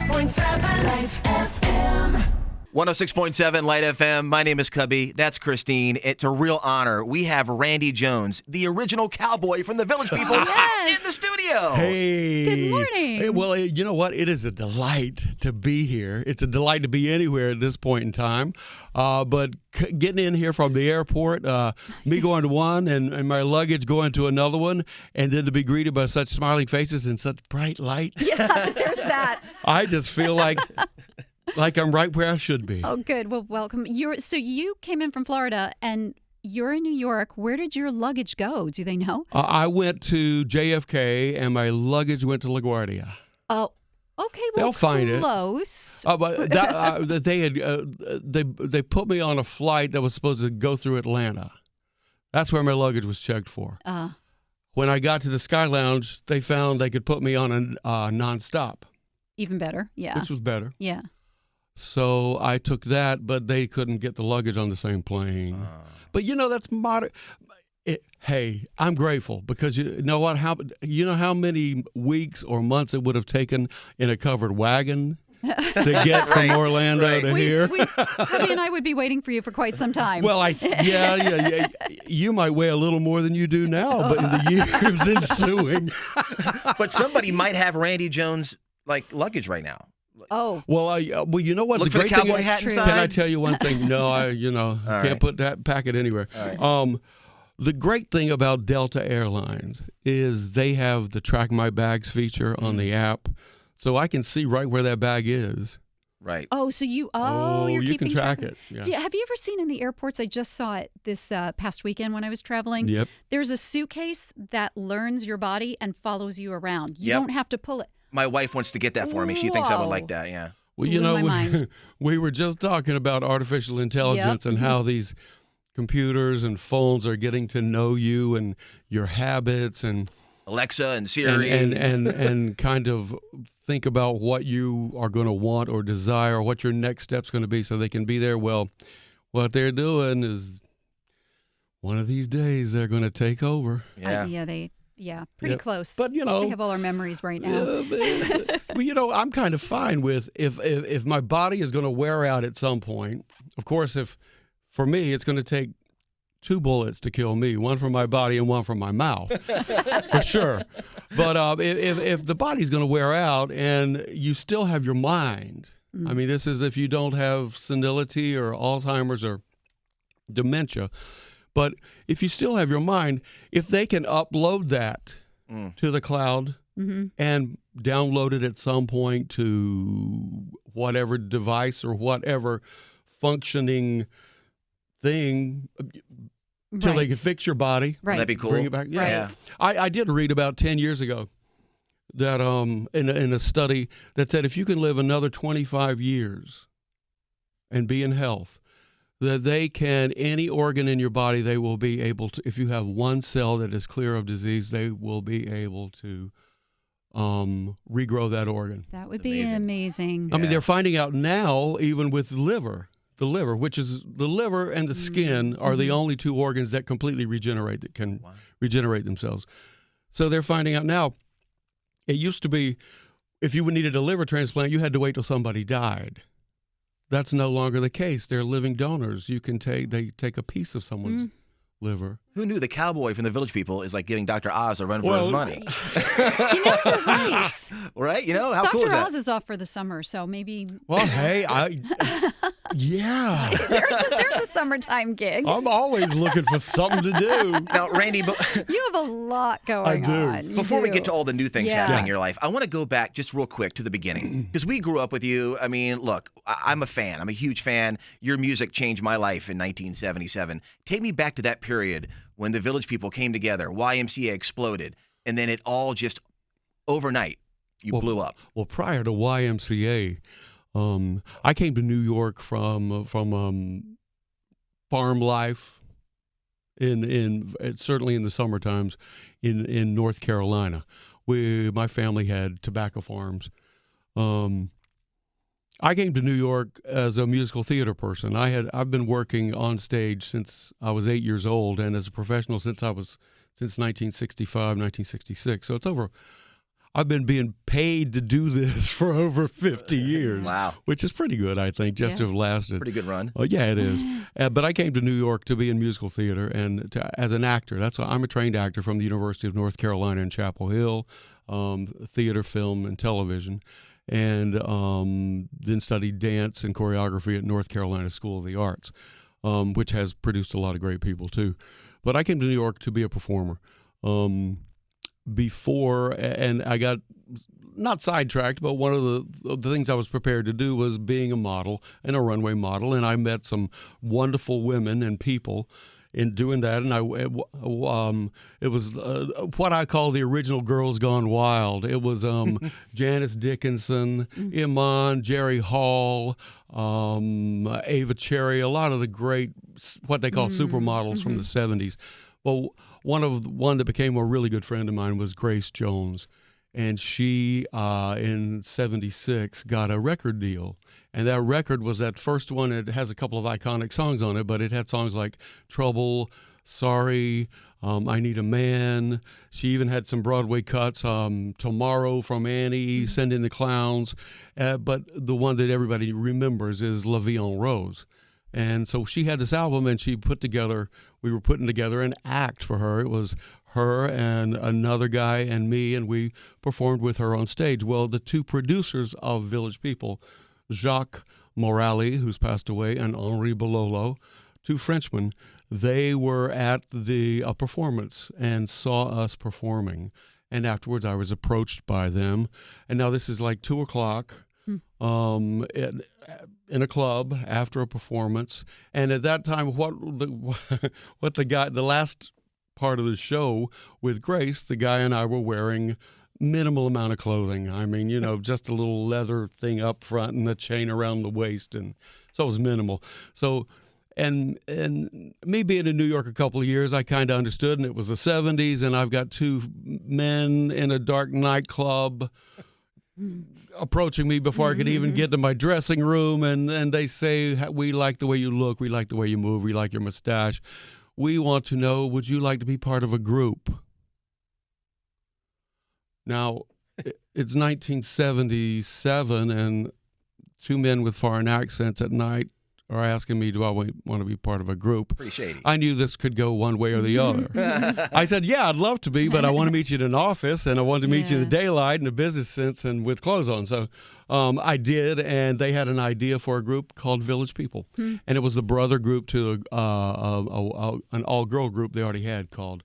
106.7 Lite FM. 106.7 Lite FM. My name is Cubby. That's Christine. It's a real honor. We have Randy Jones, the original cowboy from the Village People, in the studio. Hey. Good morning. Hey, well, you know what? It is a delight to be here. It's a delight to be anywhere at this point in time. But getting in here from the airport, me going to one and my luggage going to another one, and then to be greeted by such smiling faces and such bright light. Yeah, there's that. I just feel like I'm right where I should be. Oh, good. Well, welcome. So you came in from Florida, and you're in New York. Where did your luggage go? Do they know? I went to JFK, and my luggage went to LaGuardia. Oh, okay. Well, They'll find it. close. But they put me on a flight that was supposed to go through Atlanta. That's where my luggage was checked for. When I got to the Sky Lounge, they found they could put me on a nonstop. Even better. Yeah. Which was better. Yeah. So I took that, but they couldn't get the luggage on the same plane. But that's modern. Hey, I'm grateful because you know what? How many weeks or months it would have taken in a covered wagon to get from Orlando to here? Cubby and I would be waiting for you for quite some time. Well, yeah. You might weigh a little more than you do now, but in the years ensuing. But somebody might have Randy Jones luggage right now. Oh. Well, you know what? Look for the cowboy hat true. inside. Can I tell you one thing? No, can't right. put that packet anywhere. All right. The great thing about Delta Airlines is they have the Track My Bags feature on the app, so I can see right where that bag is. Right. Oh, so you're you keeping can track it. Yeah. Have you ever seen in the airports? I just saw it this past weekend when I was traveling. Yep. There's a suitcase that learns your body and follows you around. You don't have to pull it. My wife wants to get that for me. She thinks I would Whoa. like that, yeah. Well, Blew my mind. we were just talking about artificial intelligence and how these computers and phones are getting to know you and your habits and Alexa and Siri. and kind of think about what you are going to want or desire, or what your next step's going to be, so they can be there. Well, what they're doing is one of these days they're going to take over. Yeah. Pretty close. But they have all our memories right now. Well, I'm kind of fine with if my body is going to wear out at some point. Of course, if for me it's going to take 2 bullets to kill me, one from my body and one from my mouth, for sure. But if the body's going to wear out and you still have your mind, I mean, this is if you don't have senility or Alzheimer's or dementia. But if you still have your mind, if they can upload that to the cloud and download it at some point to whatever device or whatever functioning thing till they can fix your body. Right. That'd be cool. Bring it back. Right. I did read about 10 years ago that in a study that said if you can live another 25 years and be in health, that they can, any organ in your body, they will be able to, if you have one cell that is clear of disease, they will be able to regrow that organ. That would be amazing. I mean, they're finding out now, even with the liver, which is the liver and the skin are the only 2 organs that completely regenerate, that can regenerate themselves. So they're finding out now, it used to be, if you needed a liver transplant, you had to wait till somebody died. That's no longer the case. They're living donors. They take a piece of someone's liver. Who knew the cowboy from the Village People is like giving Dr. Oz a run for his money? You're right. Right? How cool is that? Dr. Oz is off for the summer, so maybe. Well, hey, yeah. There's a summertime gig. I'm always looking for something to do. Now, Randy, You have a lot going on. You before we do. get to all the new things happening in your life, I want to go back just real quick to the beginning because we grew up with you. I mean, look, I'm a fan. I'm a huge fan. Your music changed my life in 1977. Take me back to that period when the Village People came together, YMCA exploded, and then it all just overnight you blew up. Well, prior to YMCA, I came to New York from farm life in certainly in the summer times in North Carolina. My family had tobacco farms. I came to New York as a musical theater person. I've been working on stage since I was 8 years old, and as a professional since 1965, 1966. So it's over. I've been being paid to do this for over 50 years. Wow. Which is pretty good, I think, just to have lasted. Pretty good run. Oh, yeah, it is. But I came to New York to be in musical theater and as an actor. That's why I'm a trained actor from the University of North Carolina in Chapel Hill, theater, film, and television. And then studied dance and choreography at North Carolina School of the Arts, which has produced a lot of great people, too. But I came to New York to be a performer. And I got not sidetracked, but one of the things I was prepared to do was being a model and a runway model, and I met some wonderful women and people in doing that, and it was what I call the original Girls Gone Wild. It was Janice Dickinson, Iman, Jerry Hall, Ava Cherry, a lot of the great what they call supermodels from the 70s. Well, one that became a really good friend of mine was Grace Jones, and she in '76 got a record deal, and that record was that first one. It has a couple of iconic songs on it, but it had songs like "Trouble," "Sorry," "I Need a Man." She even had some Broadway cuts, "Tomorrow" from Annie, "Send in the Clowns," but the one that everybody remembers is "La Vie en Rose." And so she had this album, and we were putting together an act for her. It was her and another guy and me, and we performed with her on stage. Well, the two producers of Village People, Jacques Morali, who's passed away, and Henri Bololo, two Frenchmen, they were at the performance and saw us performing. And afterwards, I was approached by them. And now this is like 2 o'clock. In a club after a performance, and at that time, the last part of the show with Grace, the guy and I were wearing minimal amount of clothing. I mean, just a little leather thing up front and a chain around the waist, and so it was minimal. So, and me being in New York a couple of years, I kind of understood, and it was the '70s, and I've got two men in a dark nightclub approaching me before I could even get to my dressing room, and they say, "We like the way you look, we like the way you move, we like your mustache. We want to know, would you like to be part of a group?" Now, it's 1977, and two men with foreign accents at night are asking me, do I want to be part of a group? Pretty shady. I knew this could go one way or the other. I said, yeah, I'd love to be, but I want to meet you in an office, and I wanted to meet you in the daylight in a business sense and with clothes on. So I did, and they had an idea for a group called Village People. And it was the brother group to an all-girl group they already had called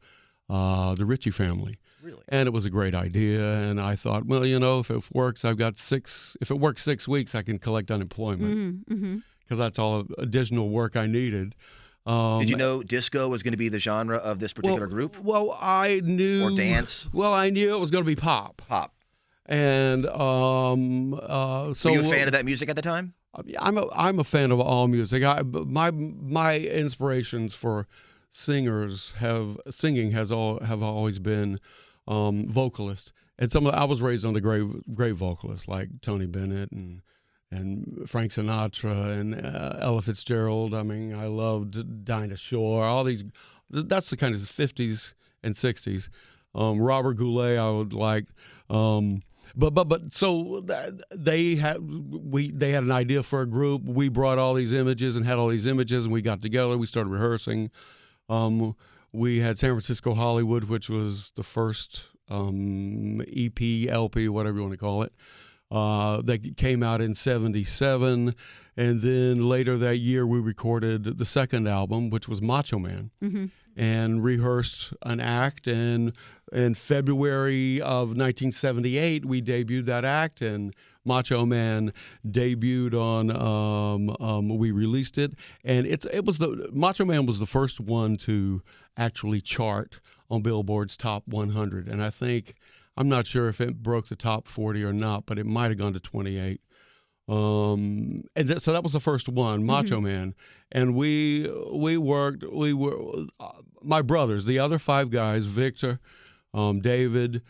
the Ritchie Family. Really? And it was a great idea, and I thought, well, if it works, if it works 6 weeks, I can collect unemployment. Because that's all additional work I needed. Did you know disco was going to be the genre of this particular group? Well, I knew. Or dance? Well, I knew it was going to be pop. Pop. And so. Were you a fan of that music at the time? I'm a fan of all music. My inspirations for singing have always been vocalists, and I was raised on the great vocalists like Tony Bennett and Frank Sinatra and Ella Fitzgerald. I mean, I loved Dinah Shore. All these. That's the kind of 50s and 60s. Robert Goulet, I would like. But so they had an idea for a group. We brought all these images and had all these images, and we got together. We started rehearsing. We had San Francisco Hollywood, which was the first EP, LP, whatever you want to call it. That came out in '77, and then later that year we recorded the second album, which was Macho Man, and rehearsed an act. And in February of 1978, we debuted that act, and Macho Man debuted on. We released it, and Macho Man was the first one to actually chart on Billboard's Top 100, and I'm not sure if it broke the top 40 or not, but it might have gone to 28. So that was the first one, Macho Man. And we were my brothers, the other five guys, Victor, David,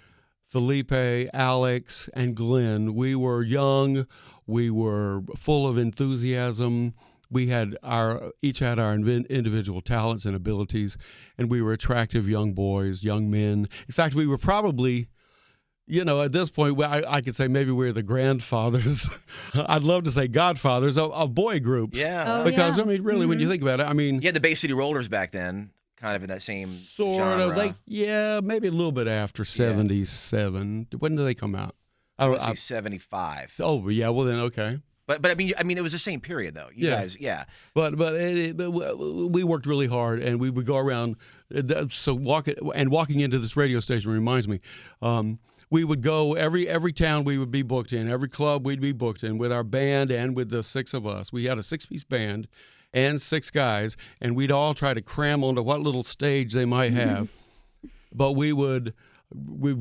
Felipe, Alex, and Glenn. We were young. We were full of enthusiasm. We each had our individual talents and abilities, and we were attractive young boys, young men. In fact, we were probably, at this point, I could say maybe we're the grandfathers. I'd love to say godfathers of boy groups. Yeah. Oh, Because, yeah. really, when you think about it, I mean, You had the Bay City Rollers back then, kind of in that same sort genre. of. Maybe a little bit after 77. When did they come out? I would say 75. Oh, yeah, well then, okay. But I mean, it was the same period though. You guys, yeah. But we worked really hard, and we would go around. So walking into this radio station reminds me. We would go every town we would be booked in, every club we'd be booked in with our band and with the 6 of us. We had a 6-piece band and 6 guys, and we'd all try to cram onto what little stage they might have. But we'd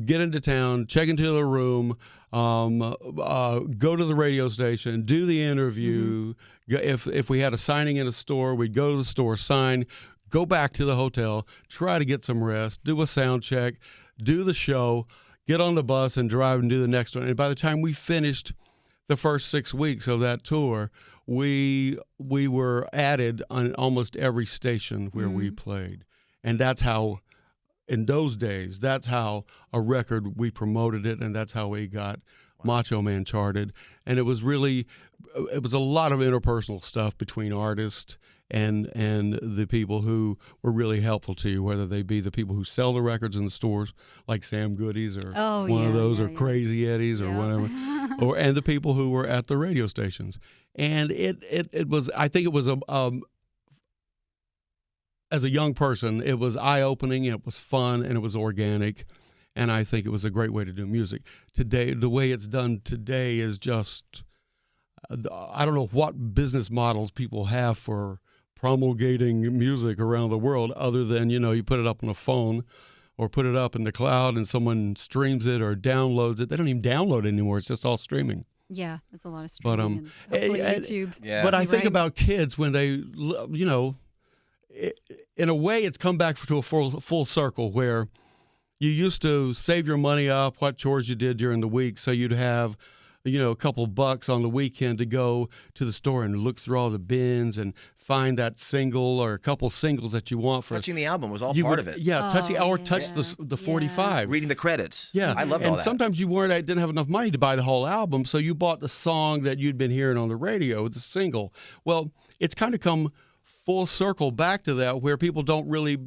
get into town, check into the room, go to the radio station, do the interview. If we had a signing in a store, we'd go to the store, sign, go back to the hotel, try to get some rest, do a sound check, do the show, get on the bus and drive and do the next one. And by the time we finished the first 6 weeks of that tour, we were added on almost every station where we played. And that's how, in those days, that's how a record, we promoted it, and that's how we got Macho Man charted. And it was a lot of interpersonal stuff between artists and the people who were really helpful to you, whether they be the people who sell the records in the stores, like Sam Goody's or one of those, or Crazy Eddie's or whatever, and the people who were at the radio stations. And it was, I think it was as a young person, it was eye-opening, it was fun, and it was organic, and I think it was a great way to do music. Today, the way it's done today is just, I don't know what business models people have for promulgating music around the world other than, you put it up on a phone or put it up in the cloud and someone streams it or downloads it. They don't even download it anymore. It's just all streaming. Yeah, it's a lot of streaming. And hopefully YouTube. Yeah. But I think about kids when they, in a way, it's come back to a full circle where you used to save your money up, what chores you did during the week, so you'd have, a couple bucks on the weekend to go to the store and look through all the bins and find that single or a couple singles that you want for. Touching the album was all part of it. Yeah, touch the 45. Reading the credits. Yeah, I loved all that. And sometimes you didn't have enough money to buy the whole album, so you bought the song that you'd been hearing on the radio, the single. Well, it's kind of come full circle back to that, where people don't really,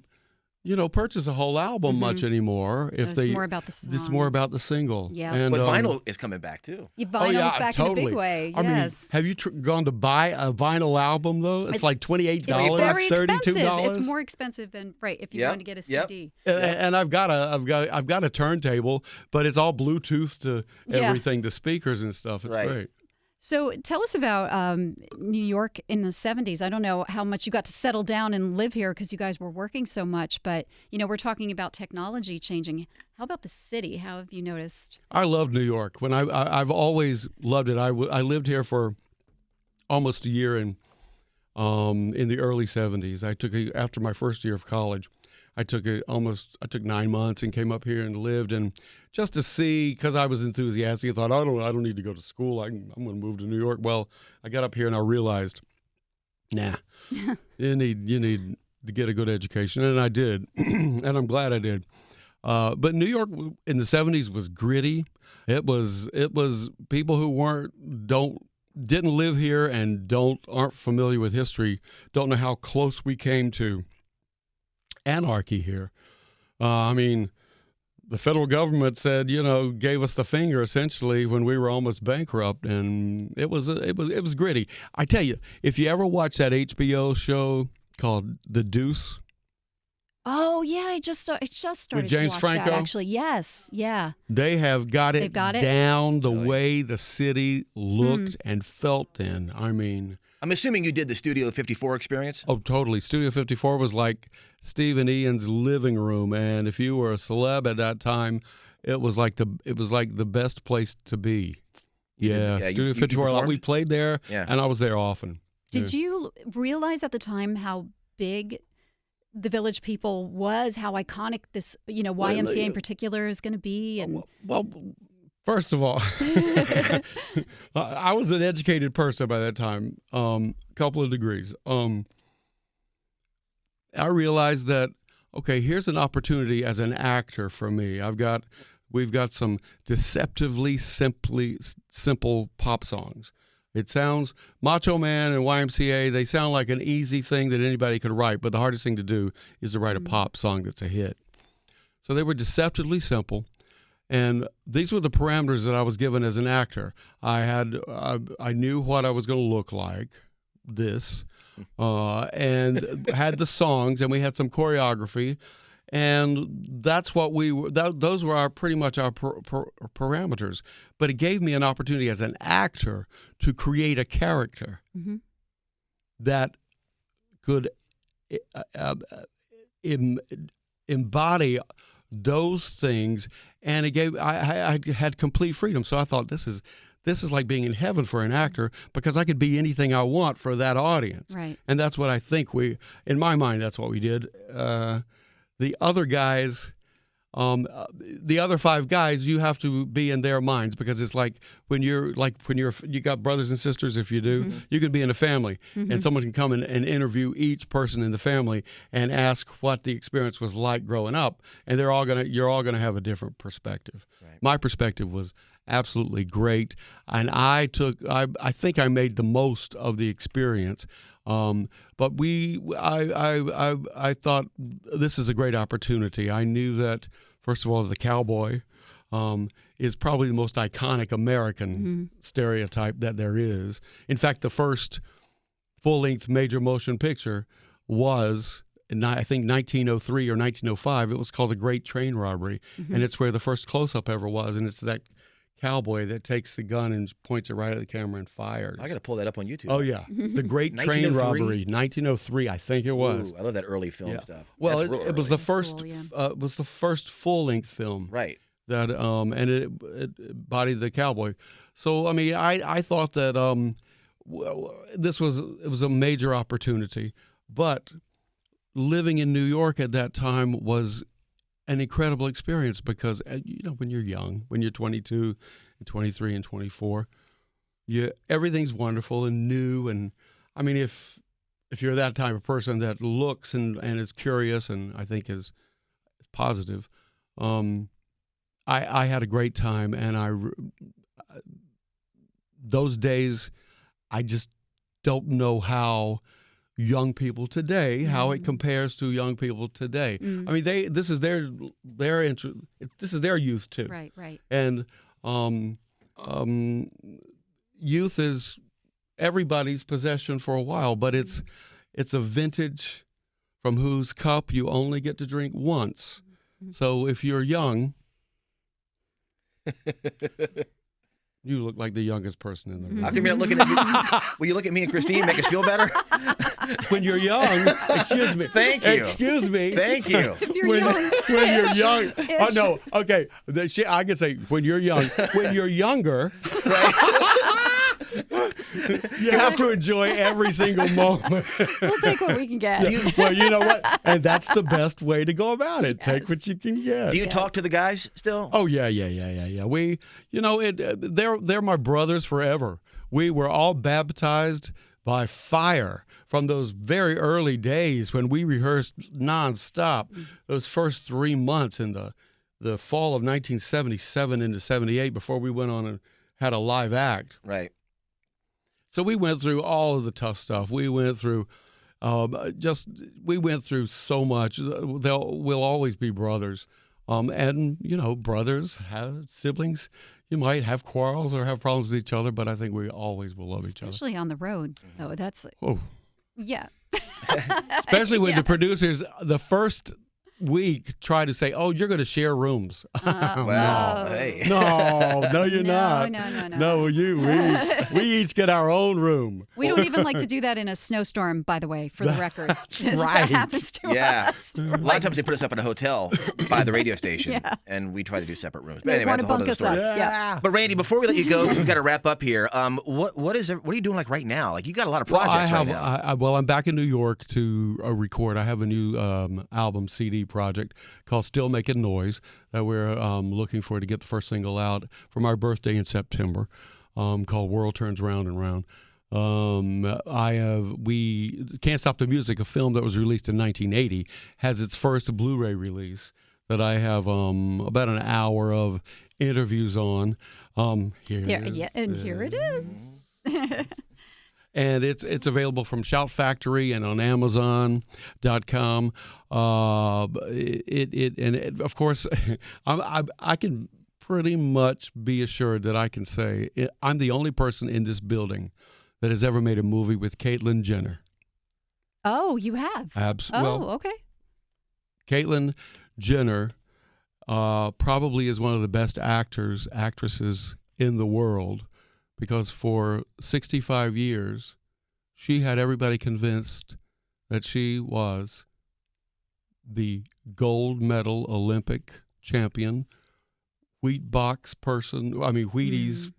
purchase a whole album much anymore. It's more about the song. It's more about the single. Yeah. And, But vinyl is coming back too. Vinyl's back in a big way. I mean, Yes. have you gone to buy a vinyl album though? It's like $28, very expensive. $32. It's more expensive than if you're going to get a CD. And I've got a turntable, but it's all Bluetooth to everything, the speakers and stuff. It's great. So tell us about New York in the 70s. I don't know how much you got to settle down and live here because you guys were working so much, but, we're talking about technology changing. How about the city? How have you noticed? I love New York. I've always loved it. I lived here for almost a year in the early 70s. After my first year of college, I took 9 months and came up here and lived, and just to see, because I was enthusiastic, I thought, I don't need to go to school. I'm going to move to New York. Well, I got up here and I realized, nah, you need to get a good education, and I did, and I'm glad I did. But New York in the 70s was gritty. It was people who didn't live here and aren't familiar with history, don't know how close we came to anarchy here. The federal government said, gave us the finger essentially when we were almost bankrupt, and it was gritty. I tell you, if you ever watch that HBO show called The Deuce. Oh yeah, I just started with James to watch Franco? that actually. Yes, yeah. They have got it down the Really? way the city looked and felt then. I'm assuming you did the Studio 54 experience. Oh, totally. Studio 54 was like Steve and Ian's living room, and if you were a celeb at that time, it was like the best place to be. Studio 54. performed? We played there, Yeah. and I was there often. Did you realize at the time how big the Village People was, how iconic this, YMCA in particular is going to be? And Well, first of all, I was an educated person by that time, couple of degrees. I realized that, okay, here's an opportunity as an actor for me. I've got we've got some deceptively simple pop songs. It sounds, Macho Man and YMCA, they sound like an easy thing that anybody could write, but the hardest thing to do is to write a pop song that's a hit. So they were deceptively simple, and these were the parameters that I was given as an actor. I knew what I was going to look like, and had the songs, and we had some choreography, and that's what those were pretty much our parameters. But it gave me an opportunity as an actor to create a character that could embody those things, and I had complete freedom. So I thought, this is like being in heaven for an actor, because I could be anything I want for that audience. Right. And that's what I think in my mind, that's what we did. The other guys, the other 5 guys, you have to be in their minds, because it's like when you got brothers and sisters. If you do, you could be in a family, and someone can come and interview each person in the family and ask what the experience was like growing up, and you're all gonna have a different perspective. Right. My perspective was absolutely great, and I think I made the most of the experience. But I thought this is a great opportunity. I knew that, first of all, the cowboy is probably the most iconic American stereotype that there is. In fact, the first full-length major motion picture was, I think, 1903 or 1905. It was called The Great Train Robbery, and it's where the first close-up ever was, and it's that cowboy that takes the gun and points it right at the camera and fires. I got to pull that up on YouTube. Oh, yeah. The Great Train Robbery, 1903, I think it was. Ooh, I love that early film stuff. Well, it was the first. Cool, it was the first full-length film. Right. That and it embodied the cowboy. So I mean, I thought that it was a major opportunity, but living in New York at that time was an incredible experience, because when you're young, when you're 22 and 23 and 24, everything's wonderful and new. And I mean, if you're that type of person that looks and is curious and I think is positive, I had a great time, and those days, I just don't know how young people today, how it compares to young people today. I mean, this is their interest. This is their youth too. Right, right. And youth is everybody's possession for a while, but it's a vintage from whose cup you only get to drink once. So if you're young, you look like the youngest person in the room. How come you're not looking at me? Will you look at me and Christine, make us feel better? When you're young, excuse me. Thank you. Excuse me. Thank you. When you're young. Oh, no. Okay. I can say when you're young. When you're younger, you have to enjoy every single moment. We'll take what we can get. Well, you know what? And that's the best way to go about it. Yes. Take what you can get. Do you talk to the guys still? Oh, yeah. We, they're my brothers forever. We were all baptized by fire from those very early days when we rehearsed nonstop. Those first 3 months in the fall of 1977 into 78 before we went on and had a live act. Right. So we went through all of the tough stuff. We went through so much. We'll always be brothers. And, brothers have siblings. You might have quarrels or have problems with each other, but I think we always will love each other. Especially on the road, though. That's, yeah. Especially when the producers, the first week, try to say, "Oh, you're going to share rooms." Well, hey. No, you're not. No. We each get our own room. We don't even like to do that in a snowstorm, by the way, for the record. That's right. That happens to us. A lot of times they put us up in a hotel by the radio station, and we try to do separate rooms. But anyway, that's a whole other story. Yeah. But Randy, before we let you go, we've got to wrap up here. What are you doing like right now? Like you got a lot of projects right now. I'm back in New York to record. I have a new album CD project called Still Making Noise that we're looking for to get the first single out for my birthday in September, called World Turns Round and Round. We Can't Stop the Music, a film that was released in 1980, has its first Blu-ray release that I have about an hour of interviews on. Here it is. And it's available from Shout Factory and on Amazon.com. Of course, I can pretty much be assured that I can say I'm the only person in this building that has ever made a movie with Caitlyn Jenner. Oh, you have? Okay. Caitlyn Jenner probably is one of the best actresses in the world, because for 65 years, she had everybody convinced that she was the gold medal Olympic champion, Wheaties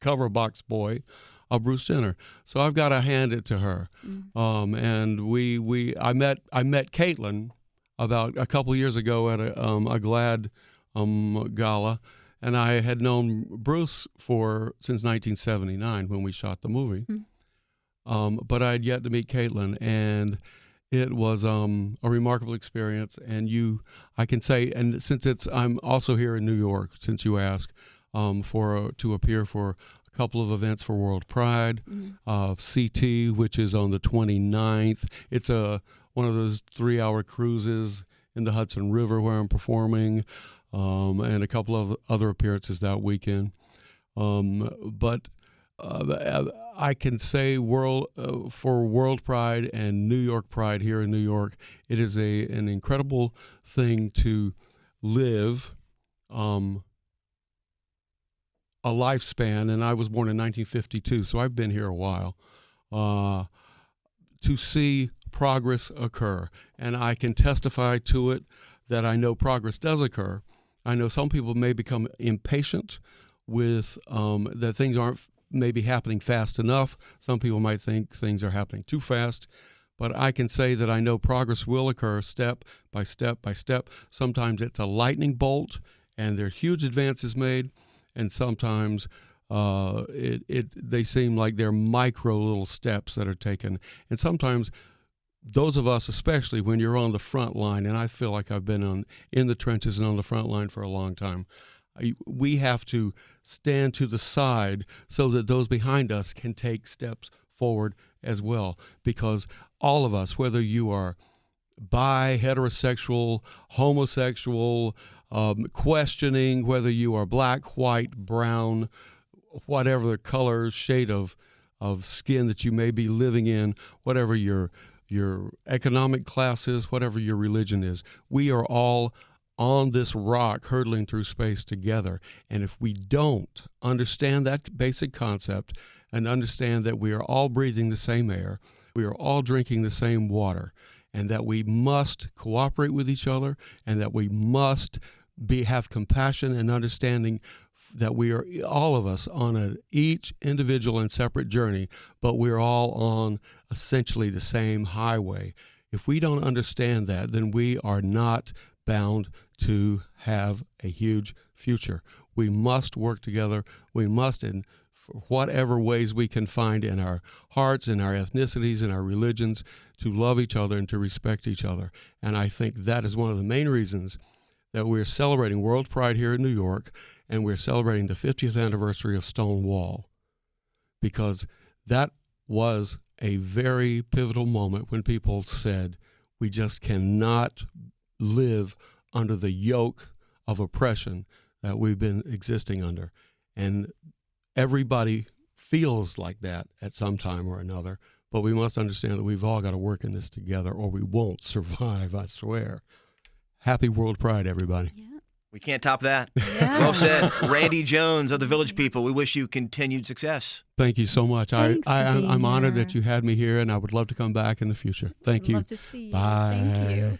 cover box boy of Bruce Jenner. So I've got to hand it to her. And I met Caitlyn about a couple years ago at a GLAAD gala, and I had known Bruce since 1979 when we shot the movie. But I had yet to meet Caitlyn, and it was a remarkable experience. And I can say, and since I'm also here in New York, since you asked, to appear for a couple of events for World Pride, CT, which is on the 29th. It's one of those 3-hour cruises in the Hudson River where I'm performing, and a couple of other appearances that weekend. But I can say for World Pride and New York Pride here in New York, it is an incredible thing to live a lifespan, and I was born in 1952, so I've been here a while, to see progress occur. And I can testify to it that I know progress does occur. I know some people may become impatient with that things aren't maybe happening fast enough. Some people might think things are happening too fast. But I can say that I know progress will occur step by step by step. Sometimes it's a lightning bolt and there are huge advances made, and sometimes they seem like they're micro little steps that are taken. And sometimes those of us, especially when you're on the front line, and I feel like I've been in the trenches and on the front line for a long time, we have to stand to the side so that those behind us can take steps forward as well. Because all of us, whether you are bi, heterosexual, homosexual, questioning whether you are black, white, brown, whatever the color, shade of skin that you may be living in, whatever your economic class is, whatever your religion is, we are all on this rock hurtling through space together. And if we don't understand that basic concept and understand that we are all breathing the same air, we are all drinking the same water, and that we must cooperate with each other, and that we must have compassion and understanding that we are all of us on each individual and separate journey, but we're all on essentially the same highway. If we don't understand that, then we are not bound to have a huge future. We must work together. We must, in whatever ways we can find in our hearts, in our ethnicities, in our religions, to love each other and to respect each other. And I think that is one of the main reasons that we're celebrating World Pride here in New York, and we're celebrating the 50th anniversary of Stonewall, because that was a very pivotal moment when people said, we just cannot live under the yoke of oppression that we've been existing under. And everybody feels like that at some time or another, but we must understand that we've all got to work in this together or we won't survive, I swear. Happy World Pride, everybody. Yeah. We can't top that. Yeah. Well said. Randy Jones of the Village People, we wish you continued success. Thank you so much. Thanks for being I'm honored here. that you had me here, and I would love to come back in the future. Thank you. Love to see you. Bye. Thank you.